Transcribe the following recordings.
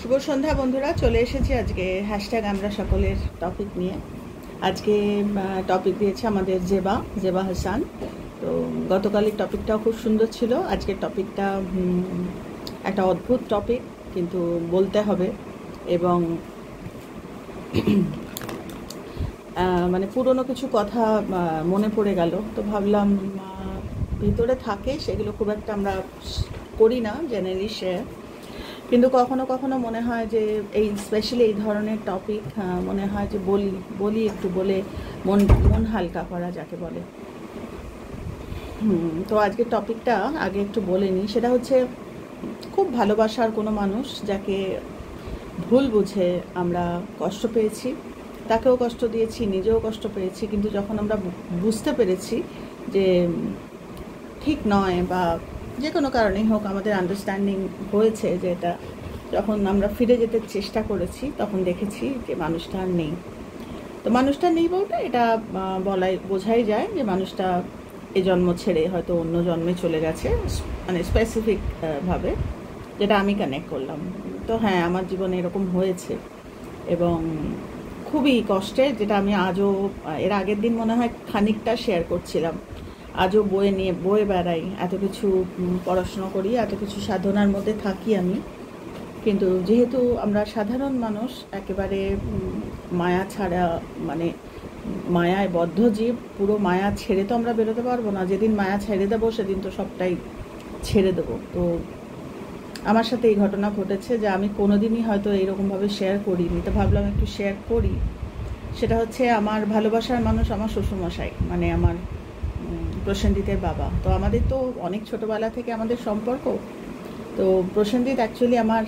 শুভ সন্ধ্যা বন্ধুরা, চলে এসেছি আজকে হ্যাশট্যাগ আমরা সকলের টপিক নিয়ে। আজকে টপিক দিয়েছে আমাদের জেবা হাসান। তো গতকালের টপিকটাও খুব সুন্দর ছিল। আজকের টপিকটা একটা অদ্ভুত টপিক, কিন্তু বলতে হবে। এবং মানে পুরনো কিছু কথা মনে পড়ে গেল, তো ভাবলাম ভিতরে থাকে, সেগুলো খুব একটা আমরা করি না জেনারেলি শেয়ার, কিন্তু কখনো কখনো মনে হয় যে এই স্পেশালি এই ধরনের টপিক মনে হয় যে বলি একটু বলে মন হালকা করা যাকে বলে। তো আজকের টপিকটা আগে একটু বলে নিই। সেটা হচ্ছে খুব ভালোবাসার কোনো মানুষ যাকে ভুল বুঝে আমরা কষ্ট পেয়েছি, তাকেও কষ্ট দিয়েছি, নিজেও কষ্ট পেয়েছি, কিন্তু যখন আমরা বুঝতে পেরেছি যে ঠিক নয় বা যে কোনো কারণেই হোক আমাদের আন্ডারস্ট্যান্ডিং হয়েছে যে এটা, যখন আমরা ফিরে যেতে চেষ্টা করেছি তখন দেখেছি যে মানুষটা আর নেই। তো মানুষটা নেই বলতে এটা বোঝাই যায় যে মানুষটা এ জন্ম ছেড়ে হয়তো অন্য জন্মে চলে গেছে, মানে স্পেসিফিক ভাবে যেটা আমি কানেক্ট করলাম। তো হ্যাঁ, আমার জীবনে এরকম হয়েছে এবং খুবই কষ্টের, যেটা আমি আজও এর আগের দিন মনে হয় খানিকটা শেয়ার করছিলাম। আজও বয়ে বেড়াই, এত কিছু পড়াশোনা করি, এত কিছু সাধনার মধ্যে থাকি আমি, কিন্তু যেহেতু আমরা সাধারণ মানুষ, একেবারে মায়া ছাড়া, মানে মায়ায় বদ্ধ জীব, পুরো মায়া ছেড়ে তো আমরা বেরোতে পারবো না। যেদিন মায়া ছেড়ে দেবো সেদিন তো সবটাই ছেড়ে দেবো। তো আমার সাথে এই ঘটনা ঘটেছে যে আমি কোনোদিনই হয়তো এইরকমভাবে শেয়ার করিনি, তো ভাবলাম একটু শেয়ার করি। সেটা হচ্ছে আমার ভালোবাসার মানুষ আমার শ্বশুরমশাই, মানে আমার প্রসেনজিতের বাবা। তো আমাদের তো অনেক ছোটোবেলা থেকে আমাদের সম্পর্ক। তো প্রসেনজিৎ অ্যাকচুয়ালি আমার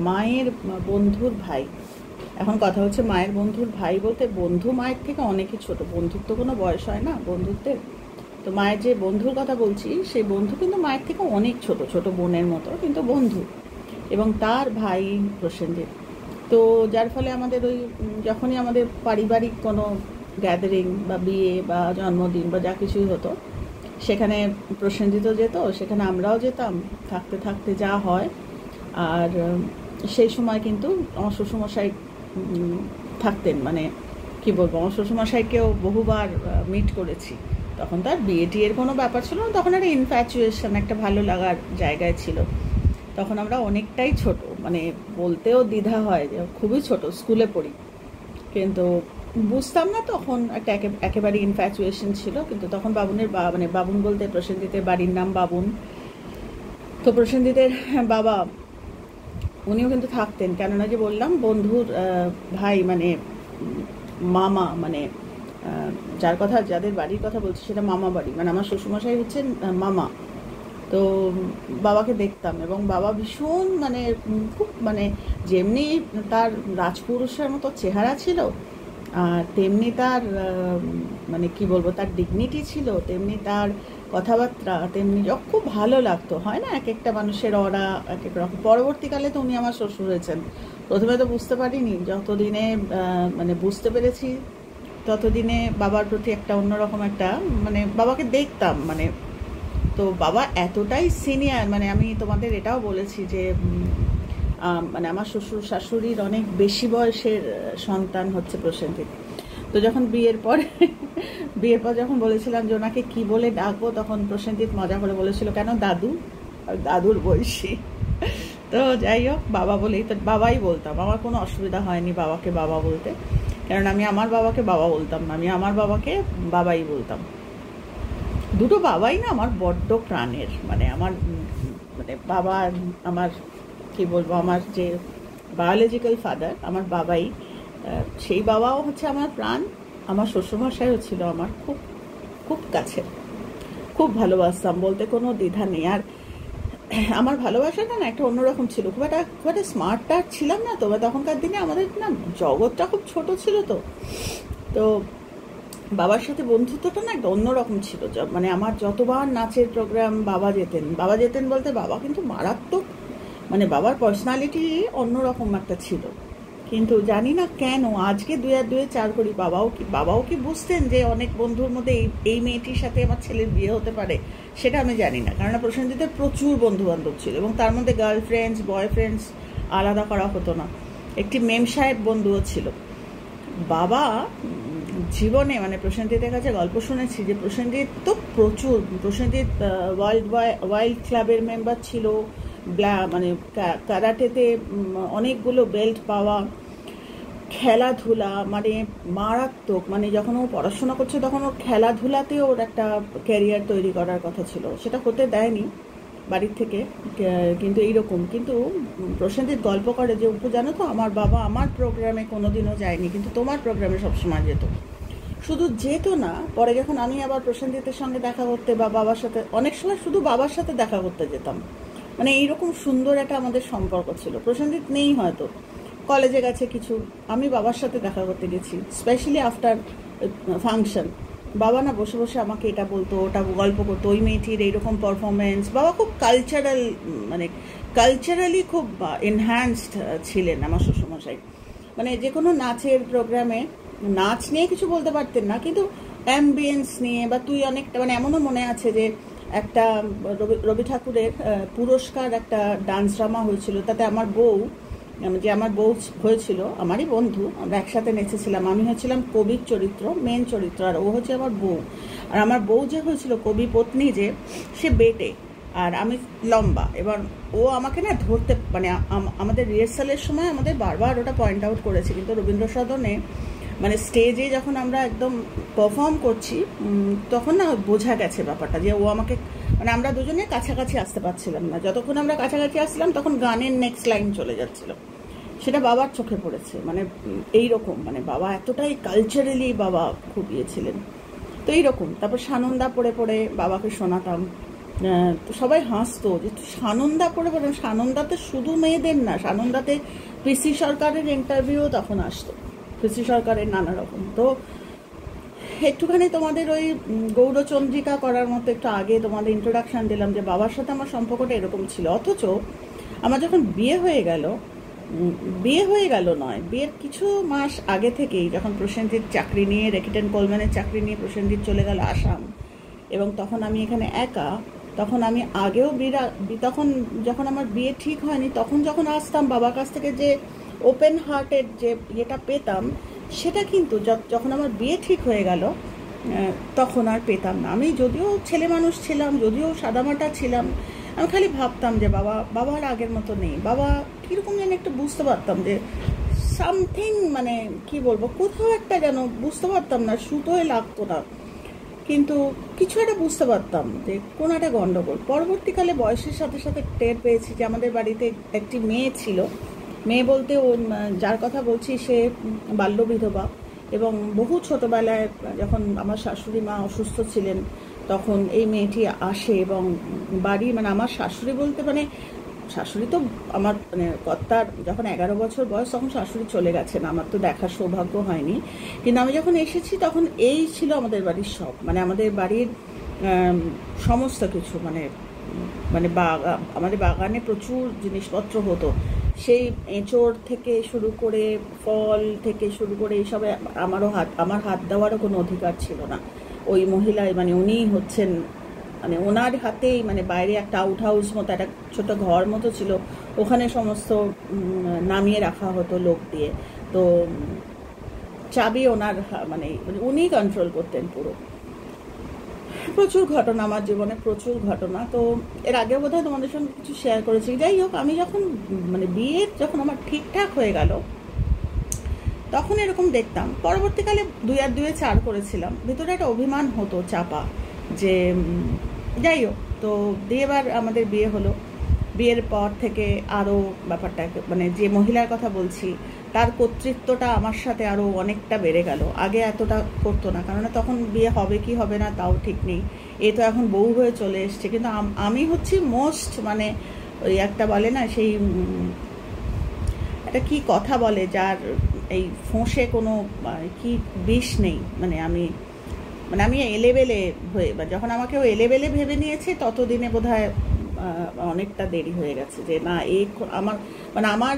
মায়ের বন্ধুর ভাই। এখন কথা হচ্ছে মায়ের বন্ধুর ভাই বলতে বন্ধু মায়ের থেকে অনেকই ছোট, বন্ধুর তো কোনো বয়স হয় না বন্ধুত্বের। তো মায়ের যে বন্ধুর কথা বলছি সেই বন্ধু কিন্তু মায়ের থেকে অনেক ছোট, ছোট বোনের মতো, কিন্তু বন্ধু, এবং তার ভাই প্রসেনজিৎ। তো যার ফলে আমাদের ওই যখনই আমাদের পারিবারিক কোনো গ্যাদারিং বা বিয়ে বা জন্মদিন বা যা কিছুই হতো, সেখানে প্রসেনজিৎও যেত, সেখানে আমরাও যেতাম, থাকতে থাকতে যা হয়। আর সেই সময় কিন্তু আমার শ্বশুরমশাই থাকতেন, মানে কি বলবো, আমার শ্বশুরমশাইকেও বহুবার মিট করেছি। তখন তার বিয়ে টিয়ের কোনো ব্যাপার ছিল না, তখন একটা ইনফ্যাচুয়েশন, একটা ভালো লাগার জায়গায় ছিল। তখন আমরা অনেকটাই ছোট, মানে বলতেও দ্বিধা হয় যে খুবই ছোট, স্কুলে পড়ি, কিন্তু বুঝতাম না তখন। একটা একেবারে ইনফ্যাচুয়েশন ছিল। কিন্তু তখন বাবুনের মানে বাবুন বলতে প্রসেনজিতের বাড়ির নাম বাবুন। তো প্রসেনজিতের বাবা উনিও কিন্তু থাকতেন, কেননা যে বললাম বন্ধুর ভাই, মানে মামা, মানে যার কথা, যাদের বাড়ির কথা বলছি সেটা মামা বাড়ি, মানে আমার শ্বশুরমশাই হচ্ছেন মামা। তো বাবাকে দেখতাম এবং বাবা ভীষণ, মানে খুব, মানে যেমনি তার রাজপুরুষের মতো চেহারা ছিল, আর তেমনি তার মানে কি বলবো, তার ডিগনিটি ছিল, তেমনি তার কথাবার্তা, তেমনি খুব ভালো লাগতো। হয় না, এক একটা মানুষের ওরা এক এক রকম। পরবর্তীকালে তো উনি আমার শ্বশুর হয়েছেন। প্রথমে তো বুঝতে পারিনি, যতদিনে মানে বুঝতে পেরেছি ততদিনে বাবার প্রতি একটা অন্যরকম একটা, মানে বাবাকে দেখতাম, মানে তো বাবা এতটাই সিনিয়র, মানে আমি তোমাদের এটাও বলেছি যে মানে আমার শ্বশুর শাশুড়ির অনেক বেশি বয়সের সন্তান হচ্ছে প্রসেনজিৎ। তো যখন বিয়ের পর যখন বলেছিলাম যে ওনাকে কী বলে ডাকবো, তখন প্রসেনজিৎ মজা করে বলেছিল, কেন দাদু, দাদুর বয়সী। তো যাই হোক, বাবা বলেই তো বাবাই বলতাম, আমার কোনো অসুবিধা হয়নি বাবাকে বাবা বলতে, কারণ আমি আমার বাবাকে বাবা বলতাম না, আমি আমার বাবাকে বাবাই বলতাম। দুটো বাবাই না আমার বড্ড প্রাণের, মানে আমার, মানে বাবা, আমার কি বলবো, আমার যে বায়োলজিক্যাল ফাদার আমার বাবাই, সেই বাবাও হচ্ছে আমার প্রাণ। আমার শ্বশুরমশাইও ছিল আমার খুব খুব কাছে, খুব ভালোবাসতাম, বলতে কোনো দ্বিধা নেই। আর আমার ভালোবাসাটা না একটা অন্যরকম ছিল, খুব একটা স্মার্ট টার্ট ছিলাম না তো, তখনকার দিনে আমাদের না জগৎটা খুব ছোট ছিল। তো বাবার সাথে বন্ধুত্বটা না একটা অন্যরকম ছিল। মানে আমার যতবার নাচের প্রোগ্রাম বাবা যেতেন বলতে বাবা কিন্তু মারাত্মক, মানে বাবার পার্সোনালিটি অন্যরকম একটা ছিল। কিন্তু জানি না কেন আজকে 2 আর 2 4 করি, বাবাও কি বুঝতেন যে অনেক বন্ধুর মধ্যে এই মেয়েটির সাথে আমার ছেলের বিয়ে হতে পারে, সেটা আমি জানি না। কারণ প্রসেনজিতের প্রচুর বন্ধু বান্ধব ছিল, এবং তার মধ্যে গার্লফ্রেন্ডস, বয়ফ্রেন্ডস আলাদা করা হতো না। একটি মেম সাহেব বন্ধুও ছিল। বাবা জীবনে মানে প্রসেনজিতের কাছে গল্প শুনেছি যে প্রসেনজিৎ তো প্রচুর, প্রসেনজিৎ ওয়াইল্ড ক্লাবের মেম্বার ছিল, মানে ক্যারাটেতে অনেকগুলো বেল্ট পাওয়া, খেলাধুলা মানে মারাত্মক, মানে যখন ও পড়াশোনা করছে তখন ওর খেলাধুলাতে ওর একটা ক্যারিয়ার তৈরি করার কথা ছিল, সেটা হতে দেয়নি বাড়ির থেকে। কিন্তু এইরকম, কিন্তু প্রসেনজিৎ গল্প করে যে উপু জানো তো আমার বাবা আমার প্রোগ্রামে কোনোদিনও যায়নি, কিন্তু তোমার প্রোগ্রামে সবসময় যেত। শুধু যেত না, পরে যখন আমি আবার প্রসেনজিতের সঙ্গে দেখা করতে বা বাবার সাথে, অনেক সময় শুধু বাবার সাথে দেখা করতে যেতাম, মানে এইরকম সুন্দর একটা আমাদের সম্পর্ক ছিল। প্রসেনজিৎ নেই হয়তো, কলেজে গেছে কিছু, আমি বাবার সাথে দেখা করতে গেছি, স্পেশালি আফটার ফাংশন। বাবা না বসে বসে আমাকে এটা বলতো, ওটা গল্প করতো, ওই মেয়েটির এইরকম পারফরমেন্স। বাবা খুব কালচারাল, মানে কালচারালি খুব এনহ্যান্সড ছিলেন আমার শ্বশুরমশাই। মানে যে কোনো নাচের প্রোগ্রামে নাচ নিয়ে কিছু বলতে পারতেন না, কিন্তু অ্যাম্বিয়েন্স নিয়ে বা তুই অনেকটা, মানে এমনও মনে আছে যে একটা রবি ঠাকুরের পুরস্কার একটা ডান্স ড্রামা হয়েছিল, তাতে আমার বউ, যে আমার বউ হয়েছিল আমারই বন্ধু, আমরা একসাথে নেচেছিলাম। আমি হয়েছিলাম কবির চরিত্র, মেন চরিত্র, আর ও হচ্ছে আমার বউ। আর আমার বউ যে হয়েছিল কবি পত্নী, যে সে বেটে আর আমি লম্বা। এবার ও আমাকে না ধরতে, মানে আমাদের রিহার্সালের সময় আমাদের বারবার ওটা পয়েন্ট আউট করেছে, কিন্তু রবীন্দ্র সদনে মানে স্টেজে যখন আমরা একদম পারফর্ম করছি তখন না বোঝা গেছে ব্যাপারটা, যে ও আমাকে, মানে আমরা দুজনে কাছাকাছি আসতে পারছিলাম না। যতক্ষণ আমরা কাছাকাছি আসছিলাম তখন গানের নেক্সট লাইন চলে যাচ্ছিল, সেটা বাবার চোখে পড়েছে। মানে এইরকম, মানে বাবা এতটাই কালচারালি বাবা খুব ইয়ে ছিলেন। তো এইরকম, তারপর সানন্দা পড়ে পড়ে বাবাকে শোনাতাম। তো সবাই হাসতো যে তুই সানন্দা পড়ে পড়ে, সানন্দাতে শুধু মেয়েদের না, সানন্দাতে পিসি সরকারের ইন্টারভিউ তখন আসতো, পিসি সরকারের নানা রকম। তো একটুখানি তোমাদের ওই গৌরচন্দ্রিকা করার মতো একটু আগে তোমাদের ইন্ট্রোডাকশান দিলাম যে বাবার সাথে আমার সম্পর্কটা এরকম ছিল। অথচ আমার যখন বিয়ে হয়ে গেল নয়, বিয়ের কিছু মাস আগে থেকেই যখন প্রসেনজিৎ চাকরি নিয়ে, রেকিটেন কোলম্যানের চাকরি নিয়ে প্রসেনজিৎ চলে গেল আসাম, এবং তখন আমি এখানে একা, তখন আমি আগেও তখন যখন আমার বিয়ে ঠিক হয়নি, তখন যখন আসতাম বাবার কাছ থেকে যে ওপেন হার্টেড যে ইয়েটা পেতাম, সেটা কিন্তু যখন আমার বিয়ে ঠিক হয়ে গেল তখন আর পেতাম না। আমি যদিও ছেলে মানুষ ছিলাম, যদিও সাদামাটা ছিলাম, আমি খালি ভাবতাম যে বাবার আগের মতো নেই। বাবা কীরকম যেন একটু বুঝতে পারতাম যে সামথিং, মানে কি বলবো, কোথাও একটা যেন বুঝতে পারতাম না, সুতোয় লাগতো না, কিন্তু কিছু একটা বুঝতে পারতাম যে কোনো একটা গণ্ডগোল। পরবর্তীকালে বয়সের সাথে সাথে টের পেয়েছি যে আমাদের বাড়িতে একটি মেয়ে ছিল, মেয়ে বলতে ও যার কথা বলছি সে বাল্যবিধবা, এবং বহু ছোটোবেলায় যখন আমার শাশুড়ি মা অসুস্থ ছিলেন তখন এই মেয়েটি আসে, এবং বাড়ি, মানে আমার শাশুড়ি বলতে, মানে শাশুড়ি তো আমার, মানে কর্তার যখন 11 বছর বয়স তখন শাশুড়ি চলে গেছেন, আমার তো দেখার সৌভাগ্য হয়নি। কিন্তু আমি যখন এসেছি তখন এই ছিল আমাদের বাড়ির সব, মানে আমাদের বাড়ির সমস্ত কিছু, মানে মানে আমাদের বাগানে প্রচুর জিনিসপত্র হতো, সেই এঁচড় থেকে শুরু করে ফল থেকে শুরু করে এইসবে আমার হাত দেওয়ারও কোনো অধিকার ছিল না। ওই মহিলায়, মানে উনিই হচ্ছেন, মানে ওনার হাতেই, মানে বাইরে একটা আউট হাউস মতো একটা ছোট ঘর মতো ছিল, ওখানে সমস্ত নামিয়ে রাখা হতো লোক দিয়ে। তো চাবি ওনার, মানে উনিই কন্ট্রোল করতেন পুরো। প্রচুর ঘটনা আমার জীবনে, প্রচুর ঘটনা। তো এর আগে বোধহয় তোমাদের সঙ্গে কিছু শেয়ার করেছি। যাই হোক, আমি যখন, মানে বিয়ের যখন আমার ঠিকঠাক হয়ে গেল তখন এরকম দেখতাম। পরবর্তীকালে 2 আর 2 4 করেছিলাম, ভিতরে একটা অভিমান হতো চাপা, যে যাই হোক। তো দিয়ে এবার আমাদের বিয়ে হলো। বিয়ের পর থেকে আরও ব্যাপারটা, মানে যে মহিলার কথা বলছি তার কর্তৃত্বটা আমার সাথে আরও অনেকটা বেড়ে গেল। আগে এতটা করতো না, কারণ তখন বিয়ে হবে কি হবে না তাও ঠিক নেই, এ তো এখন বউ হয়ে চলে এসছে। কিন্তু আমি হচ্ছি মোস্ট, মানে ওই একটা বলে না, সেই একটা কি কথা বলে, যার এই ফোঁসে কোনো কি বিষ নেই, মানে আমি এলেবেলে হয়ে, বা যখন আমাকে ও এলেবেলে ভেবে নিয়েছে ততদিনে বোধহয় অনেকটা দেরি হয়ে গেছে, যে না এই আমার, মানে আমার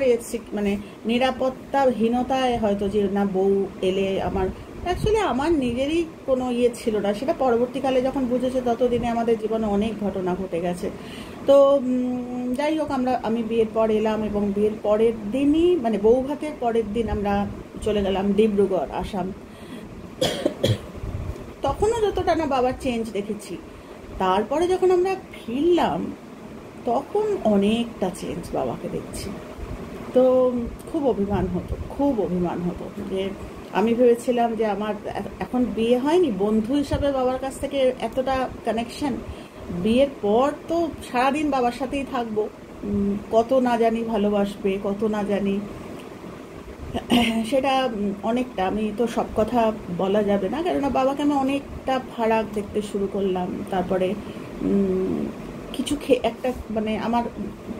মানে নিরাপত্তাহীনতায় হয়তো, যে না বউ এলে আমার, অ্যাকচুয়ালি আমার নিজেরই কোনো ইয়ে ছিল না। সেটা পরবর্তীকালে যখন বুঝেছে ততদিনে আমাদের জীবনে অনেক ঘটনা ঘটে গেছে। তো যাই হোক, আমি বিয়ের পর এলাম এবং বিয়ের পরের দিনই মানে বৌভাতের পরের দিন আমরা চলে গেলাম ডিব্রুগড়, আসাম। তখনও যতটা না বাবার চেঞ্জ দেখেছি, তারপরে যখন আমরা ফিরলাম তখন অনেকটা চেঞ্জ বাবাকে দেখছি। তো খুব অভিমান হতো যে আমি ভেবেছিলাম যে আমার এখন বিয়ে হয়নি, বন্ধু হিসাবে বাবার কাছ থেকে এতটা কানেকশন, বিয়ের পর তো সারাদিন বাবার সাথেই থাকবো, কত না জানি ভালোবাসবে, কত না জানি, সেটা অনেকটা, আমি তো সব কথা বলা যাবে না, কেননা বাবাকে আমি অনেকটা ফারাক দেখতে শুরু করলাম। তারপরে কিছু একটা মানে আমার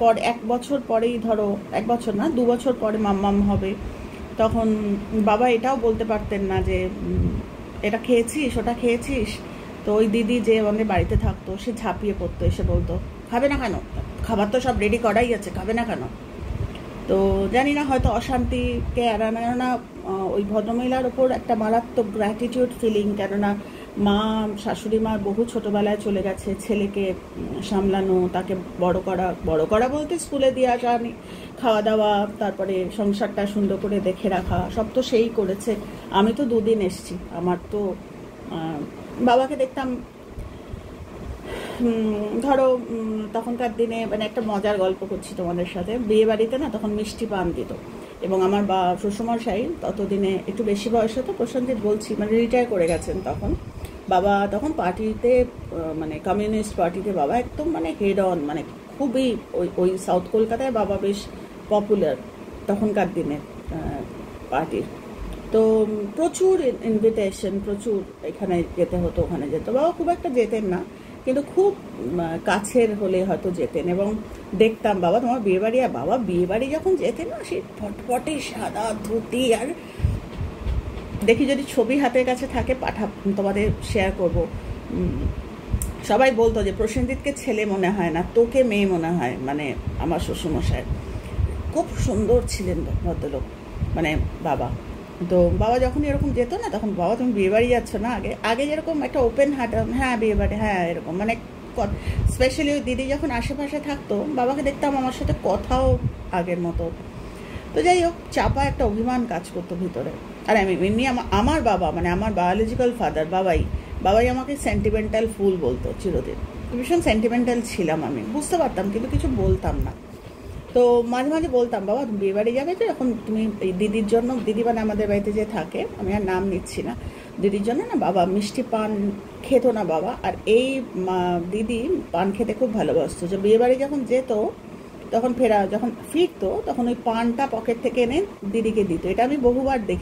পর 1 বছর পরেই, ধরো 1 বছর না 2 বছর পরে মাম্মাম হবে, তখন বাবা এটাও বলতে পারতেন না যে এটা খেয়েছিস, ওটা খেয়েছিস। তো ওই দিদি যে আমাদের বাড়িতে থাকতো, সে ঝাঁপিয়ে পড়তো, এসে বলতো খাবে না কেন, খাবার তো সব রেডি করাই আছে, খাবে না কেন। তো জানি না, হয়তো অশান্তিকে এড়ানো, কেননা ওই ভদ্রমহিলার ওপর একটা মারাত্মক গ্র্যাটিটিউড ফিলিং, কেননা মা, শাশুড়ি মা বহু ছোটবেলায় চলে গেছে, ছেলেকে সামলানো, তাকে বড় করা বলতে স্কুলে দিয়ে আসা, খাওয়া দাওয়া, তারপরে সংসারটা সুন্দর করে দেখে রাখা, সব তো সেই করেছে। আমি তো 2 দিন এসছি, আমার তো বাবাকে দেখতাম, ধরো তখনকার দিনে মানে একটা মজার গল্প করছি তোমাদের সাথে, বিয়ে বাড়িতে না তখন মিষ্টি পান দিত, এবং আমার শ্বশুরমশাই ততদিনে একটু বেশি বয়স হতো, প্রসেনজিৎ বলছি, মানে রিটায়ার করে গেছেন তখন। বাবা তখন পার্টিতে, মানে কমিউনিস্ট পার্টিতে বাবা একদম মানে হেড অন, মানে খুবই ওই সাউথ কলকাতায় বাবা বেশ পপুলার তখনকার দিনে পার্টির। তো প্রচুর ইনভিটেশন, প্রচুর এখানে যেতে হতো, ওখানে যেত, বাবা খুব একটা যেতেন না, কিন্তু খুব কাছের হলে হয়তো যেতেন। এবং দেখতাম বাবা তোমার বিয়েবাড়ি, আর বাবা বিয়েবাড়ি যখন যেতেন না, সেই ফটফটে সাদা ধুতি, আর দেখি যদি ছবি হাতের কাছে থাকে তোমাদের শেয়ার করব। সবাই বলতো যে প্রসেনজিৎকে ছেলে মনে হয় না, তোকে মেয়ে মনে হয়, মানে আমার শ্বশুরমশাই খুব সুন্দর ছিলেন ভদ্রলোক, মানে বাবা। তো বাবা যখন এরকম যেত না, তখন বাবা তুমি বিয়ে বাড়ি যাচ্ছ না, আগে যেরকম একটা ওপেন হার্ট, হ্যাঁ বিয়ে বাড়ি, হ্যাঁ এরকম, মানে স্পেশালি ওই দিদি যখন আশেপাশে থাকতো, বাবাকে দেখতাম আমার সাথে কথাও আগের মতো। তো যাই হোক, চাপা একটা অভিমান কাজ করতো ভিতরে। আর আমি এমনি আমার বাবা, মানে আমার বায়োলজিক্যাল ফাদার বাবাই আমাকে সেন্টিমেন্টাল ফুল বলতো চিরদিন। ভীষণ সেন্টিমেন্টাল ছিলাম আমি, বুঝতে পারতাম কিন্তু কিছু বলতাম না। তো মাঝে মাঝে বলতাম বাবা তুমি বিয়ে বাড়ি যাবে তো, এখন তুমি এই দিদির জন্য, দিদি মানে আমাদের বাড়িতে যে থাকে, আমি আর নাম নিচ্ছি না, দিদির জন্য না বাবা মিষ্টি পান খেত না বাবা। আর এই দিদি পান খেতে খুব ভালোবাসতো, যে বিয়ে বাড়ি যখন যেত তখন যখন ফিরতো তখন ওই পানটা পকেট থেকে এনে দিদিকে দিত। এটা আমি বহুবার দেখি।